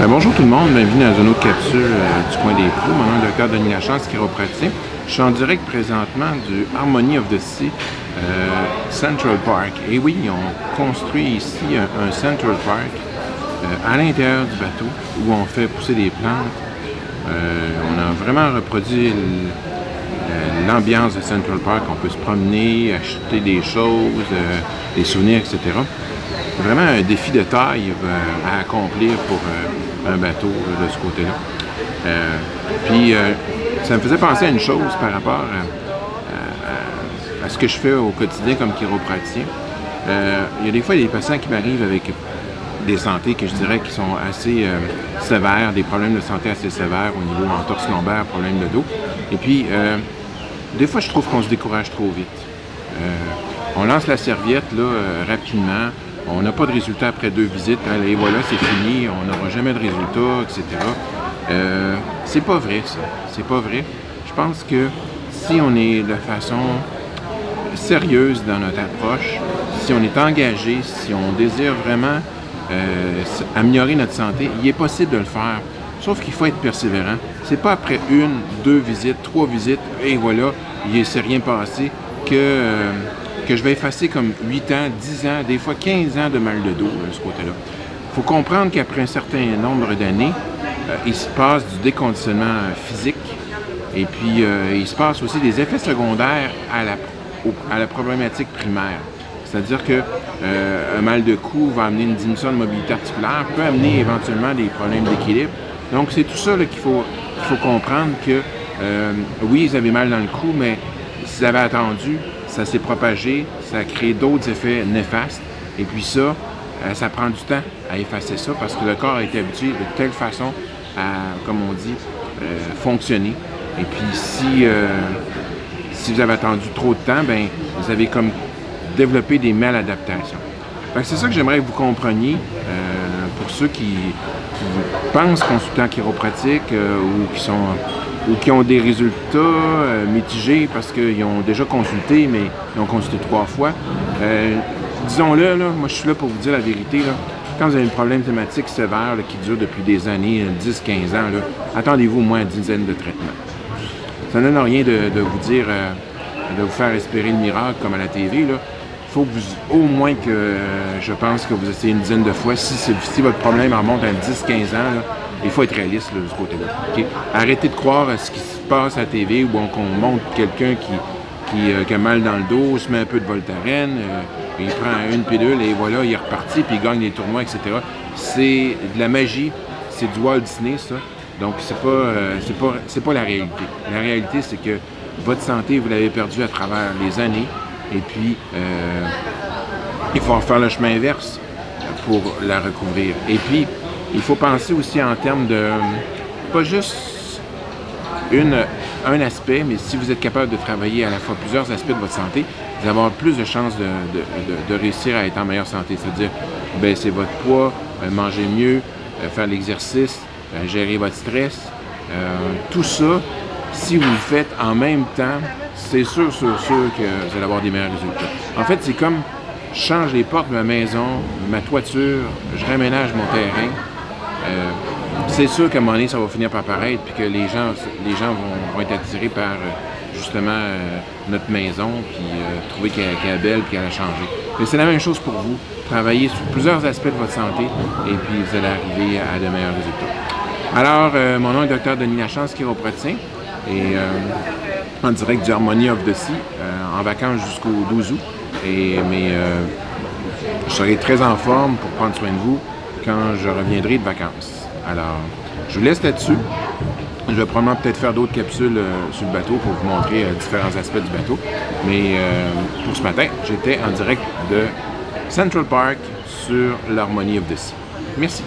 Bonjour tout le monde, bienvenue dans une autre capsule du coin des pros. Mon nom est Dr Denis Lachance, chiropraticien. Je suis en direct présentement du Harmony of the Sea Central Park. Et oui, ils ont construit ici un Central Park à l'intérieur du bateau où on fait pousser des plantes. On a vraiment reproduit l'ambiance de Central Park. On peut se promener, acheter des choses, des souvenirs, etc. C'est vraiment un défi de taille à accomplir pour un bateau de ce côté-là. Ça me faisait penser à une chose par rapport à ce que je fais au quotidien comme chiropraticien. Il y a des fois des patients qui m'arrivent avec des santé que je dirais qui sont assez sévères, des problèmes de santé assez sévères au niveau entorse lombaire, problème de dos. Et puis, des fois, je trouve qu'on se décourage trop vite. On lance la serviette là, rapidement. On n'a pas de résultat après 2 visites. Et voilà, c'est fini. On n'aura jamais de résultat, etc. C'est pas vrai, ça. C'est pas vrai. Je pense que si on est de façon sérieuse dans notre approche, si on est engagé, si on désire vraiment améliorer notre santé, il est possible de le faire. Sauf qu'il faut être persévérant. C'est pas après 1, 2 visites, 3 visites, et voilà, il ne s'est rien passé, que je vais effacer comme 8 ans, 10 ans, des fois 15 ans de mal de dos de ce côté-là. Il faut comprendre qu'après un certain nombre d'années, il se passe du déconditionnement physique et puis il se passe aussi des effets secondaires à la problématique primaire. C'est-à-dire qu'un mal de cou va amener une diminution de mobilité articulaire, peut amener éventuellement des problèmes d'équilibre. Donc c'est tout ça là, qu'il faut comprendre que oui, vous avez mal dans le cou, mais si vous avez attendu, ça s'est propagé, ça a créé d'autres effets néfastes. Et puis ça prend du temps à effacer ça parce que le corps a été habitué de telle façon à, comme on dit, fonctionner. Et puis si vous avez attendu trop de temps, ben vous avez comme développé des maladaptations. C'est ça que j'aimerais que vous compreniez pour ceux qui pensent consultants chiropratiques ou qui ont des résultats mitigés parce qu'ils ont déjà consulté, mais ils ont consulté 3 fois. Disons-le, là, moi je suis là pour vous dire la vérité. Là. Quand vous avez un problème thématique sévère là, qui dure depuis des années, 10-15 ans, là, attendez-vous au moins une dizaine de traitements. Ça ne donne rien de vous dire, de vous faire espérer le miracle comme à la TV. Il faut que vous, au moins que je pense que vous essayez une dizaine de fois. Si votre problème remonte à 10-15 ans, là, il faut être réaliste là, de ce côté-là. Okay? Arrêtez de croire à ce qui se passe à la TV où qu'on montre quelqu'un qui a mal dans le dos, se met un peu de Voltaren, il prend une pilule et voilà, il est reparti, puis il gagne des tournois, etc. C'est de la magie, c'est du Walt Disney, ça. Donc, c'est pas la réalité. La réalité, c'est que votre santé, vous l'avez perdue à travers les années, et puis il faut en faire le chemin inverse pour la recouvrir. Et puis, il faut penser aussi en termes de, pas juste un aspect, mais si vous êtes capable de travailler à la fois plusieurs aspects de votre santé, vous allez avoir plus de chances de réussir à être en meilleure santé. C'est-à-dire, baisser votre poids, manger mieux, faire l'exercice, gérer votre stress. Tout ça, si vous le faites en même temps, c'est sûr que vous allez avoir des meilleurs résultats. En fait, c'est comme je change les portes de ma maison, ma toiture, je réaménage mon terrain. C'est sûr qu'à un moment donné, ça va finir par paraître, puis que les gens vont être attirés par justement notre maison, puis trouver qu'elle est belle, puis qu'elle a changé. Mais c'est la même chose pour vous. Travaillez sur plusieurs aspects de votre santé, et puis vous allez arriver à de meilleurs résultats. Alors, mon nom est Dr Denis Lachance, chiropraticien, et en direct du Harmony of the Sea, en vacances jusqu'au 12 août. Je serai très en forme pour prendre soin de vous quand je reviendrai de vacances. Alors, je vous laisse là-dessus. Je vais probablement peut-être faire d'autres capsules sur le bateau pour vous montrer différents aspects du bateau. Mais pour ce matin, j'étais en direct de Central Park sur l'Harmony of the Sea. Merci.